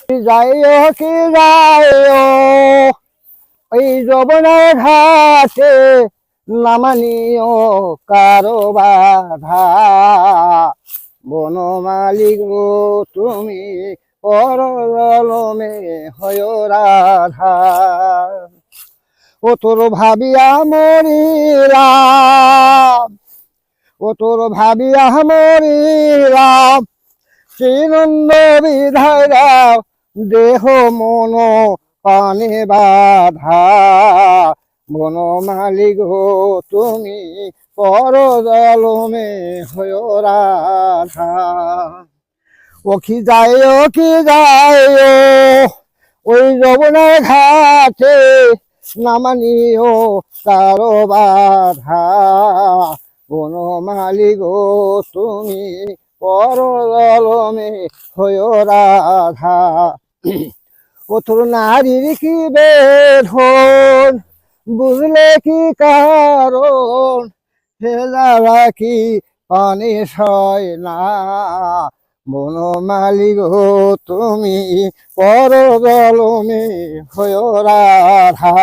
যাইও কি যাইও ওই যমুনার ঘাটে নামানিও কারো বাধা। বনমালী গো তুমি পরজলমে হয় রাধা। ও তোর ভাবিয়া মরিলাম, ও তোর ভাবিয়া মরিলাম, শ্রীনন্দ বিধায় দাও দেহ মন পানে বাধা। বনমালী গো তুমি পরজলমে হয় রাধা। ও কি যায়, ও কি যায় ওই যমুনার ঘাটে নামানিও কারো বাধা। বনমালী গো তুমি পরজলমে হয় রাধা। ও তোর নারীর কি বেধন বুঝলে কি কারণ, হে যারা কি পানি সয় না। বনমালী গো তুমি পরজলমে হয় রাধা।